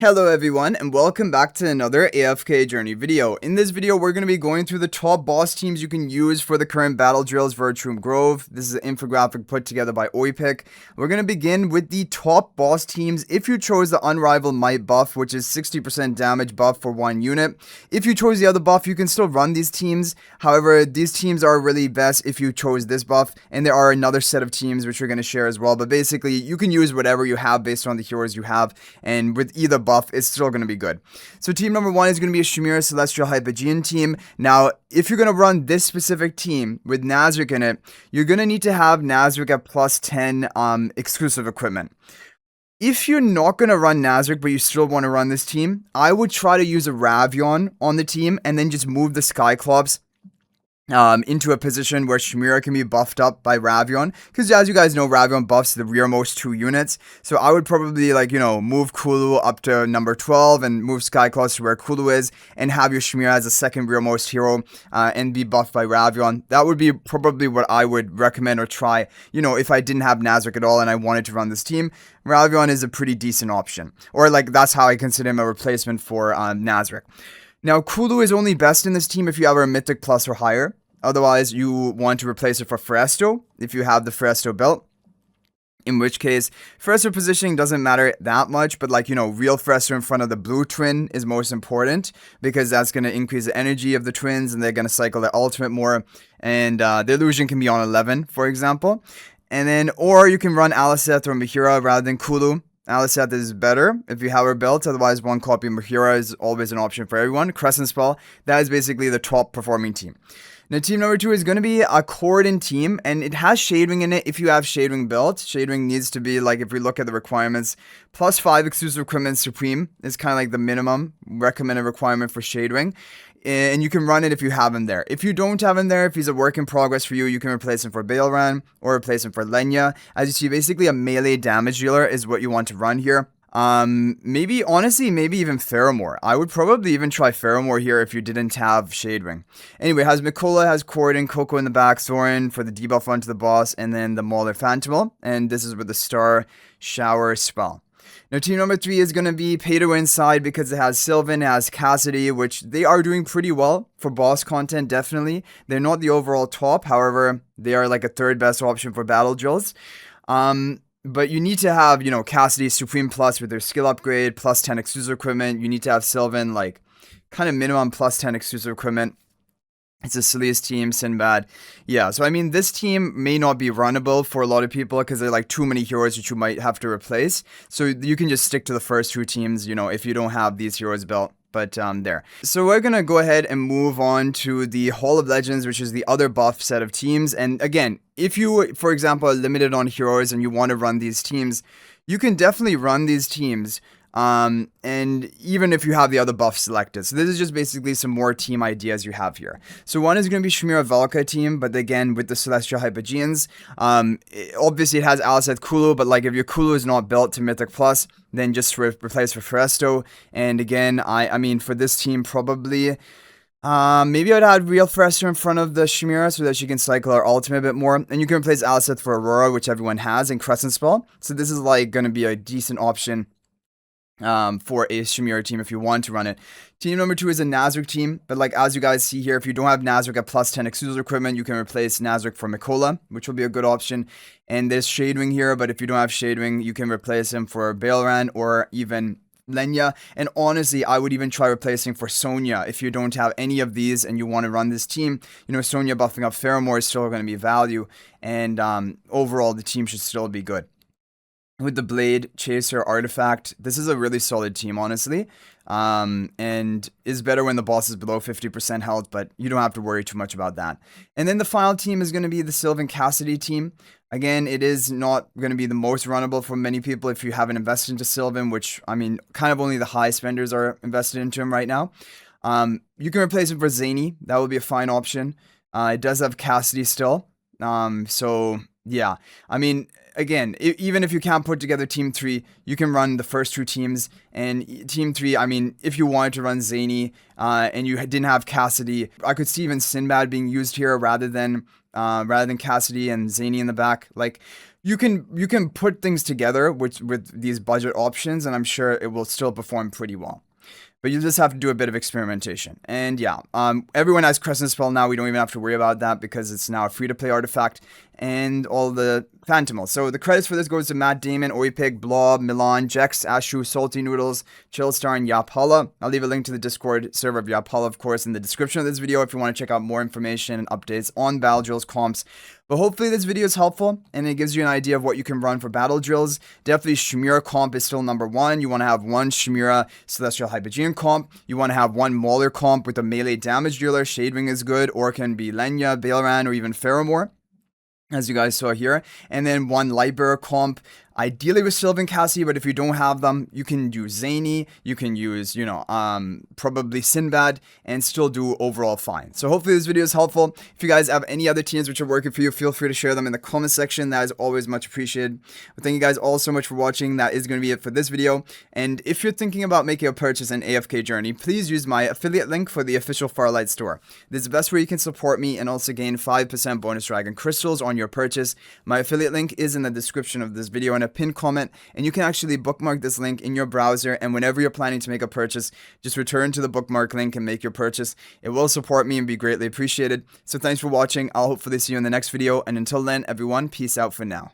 Hello everyone and welcome back to another AFK journey video. In this video we're going to be going through the top boss teams you can use for the current battle drills Verdshroom Grove. This is an infographic put together by Oipik. We're going to begin with the top boss teams if you chose the Unrivaled Might buff, which is 60% damage buff for one unit. If you chose the other buff, you can still run these teams. However, these teams are really best if you chose this buff, and there are another set of teams which we're going to share as well. But basically you can use whatever you have based on the heroes you have, and with either buff it's still going to be good. So team number one is going to be a Shemira Celestial team. Now, if you're going to run this specific team with Nazric in it, you're going to need to have Nazric at plus 10 exclusive equipment. If you're not going to run Nazric, but you still want to run this team, I would try to use a Ravion on the team and then just move the Skyclops into a position where Shemira can be buffed up by Ravion, because as you guys know, Ravion buffs the rearmost two units. So I would probably move Kulu up to number 12 and move Skyclops to where Kulu is, and have your Shemira as a second rearmost hero and be buffed by Ravion. That would be probably what I would recommend or try, if I didn't have Nazric at all and I wanted to run this team. Ravion is a pretty decent option, or that's how I consider him a replacement for Nazric. Now, Kulu is only best in this team if you have a Mythic Plus or higher. Otherwise, you want to replace it for Feresto if you have the Feresto belt. In which case, Feresto positioning doesn't matter that much, but real Feresto in front of the blue twin is most important, because that's going to increase the energy of the twins and they're going to cycle their ultimate more, and the illusion can be on 11, for example. And then, or you can run Aliceth or Mahira rather than Kulu. Aliceth is better if you have her built, otherwise one copy of Mahira is always an option for everyone. Crescent Spell, that is basically the top performing team. Now, team number two is going to be a Kordan team, and it has Shadewing in it if you have Shadewing built. Shadewing needs to be, if we look at the requirements, plus 5 exclusive equipment Supreme is kind of the minimum recommended requirement for Shadewing. And you can run it if you have him there. If you don't have him there, if he's a work in progress for you, you can replace him for Baelran or replace him for Lenya. As you see, basically a melee damage dealer is what you want to run here. Maybe even Faramore. I would probably even try Faramore here if you didn't have Shadewing. Anyway, has Mikola, has Kordan, Coco in the back, Soren for the debuff onto the boss, and then the Mauler Phantomal. And this is with the Star Shower spell. Now, team number three is going to be pay to win side, because it has Silven, it has Cassidy, which they are doing pretty well for boss content, definitely. They're not the overall top, however, they are a third best option for battle drills. But you need to have, Cassidy Supreme Plus with their skill upgrade, plus 10 exclusive equipment. You need to have Silven, kind of minimum plus 10 exclusive equipment. It's a silliest team, Sinbad. Yeah, so this team may not be runnable for a lot of people because they're too many heroes which you might have to replace. So you can just stick to the first two teams, if you don't have these heroes built. But there. So we're going to go ahead and move on to the Hall of Legends, which is the other buff set of teams. And again, if you, for example, are limited on heroes and you want to run these teams, you can definitely run these teams. And even if you have the other buffs selected. So this is just basically some more team ideas you have here. So one is going to be Shemira Velka team, but again with the Celestial Hypogeans. Obviously it has Aliceth Kulu, but if your Kulu is not built to Mythic Plus, then just replace for Feresto. And again, I mean for this team probably maybe I'd add real Feresto in front of the Shemira so that she can cycle her ultimate a bit more. And you can replace Aliceth for Aurora, which everyone has, and Crescent Spell. So this is going to be a decent option for a Shemira team if you want to run it. Team number two is a Nazric team, but as you guys see here, if you don't have Nazric at plus 10 exclusive equipment, you can replace Nazric for Mikola, which will be a good option. And there's Shadewing here, but if you don't have Shadewing, you can replace him for Baelran or even Lenya. And honestly, I would even try replacing for Sonya if you don't have any of these and you want to run this team. Sonya buffing up Faramore is still going to be value, and overall the team should still be good. With the Blade, Chaser, Artifact, this is a really solid team, honestly. And is better when the boss is below 50% health, but you don't have to worry too much about that. And then the final team is going to be the Silven Cassidy team. Again, it is not going to be the most runnable for many people if you haven't invested into Silven, which, kind of only the high spenders are invested into him right now. You can replace him for Zany. That would be a fine option. It does have Cassidy still. So, yeah. Again, even if you can't put together Team 3, you can run the first two teams. And Team 3, if you wanted to run Zany and you didn't have Cassidy, I could see even Sinbad being used here rather than Cassidy and Zany in the back. you can put things together with these budget options, and I'm sure it will still perform pretty well. But you just have to do a bit of experimentation. And yeah, everyone has Crescent Spell now. We don't even have to worry about that because it's now a free-to-play artifact. And all the Phantomals. So the credits for this goes to Matt Damon, Oipik, Blob, Milan, Jex, Ashu, Salty Noodles, Chillstar, and Yapala. I'll leave a link to the Discord server of Yapala, of course, in the description of this video if you want to check out more information and updates on Battle Drills comps. But hopefully this video is helpful and it gives you an idea of what you can run for Battle Drills. Definitely Shemira comp is still number one. You want to have one Shemira Celestial Hypogean comp. You want to have one Mauler comp with a melee damage dealer. Shadewing is good, or it can be Lenya, Baleran, or even Faramore, as you guys saw here. And then one Lightbearer comp, ideally with Silven Cassie, but if you don't have them, you can use Zany, you can use, probably Sinbad, and still do overall fine. So hopefully this video is helpful. If you guys have any other teams which are working for you, feel free to share them in the comment section. That is always much appreciated. But thank you guys all so much for watching. That is going to be it for this video. And if you're thinking about making a purchase in AFK Journey, please use my affiliate link for the official Farlight store. This is the best way you can support me and also gain 5% bonus dragon crystals on your purchase. My affiliate link is in the description of this video and a pinned comment, and you can actually bookmark this link in your browser, and whenever you're planning to make a purchase, just return to the bookmark link and make your purchase. It will support me and be greatly appreciated. So thanks for watching. I'll hopefully see you in the next video, and until then, everyone, peace out for now.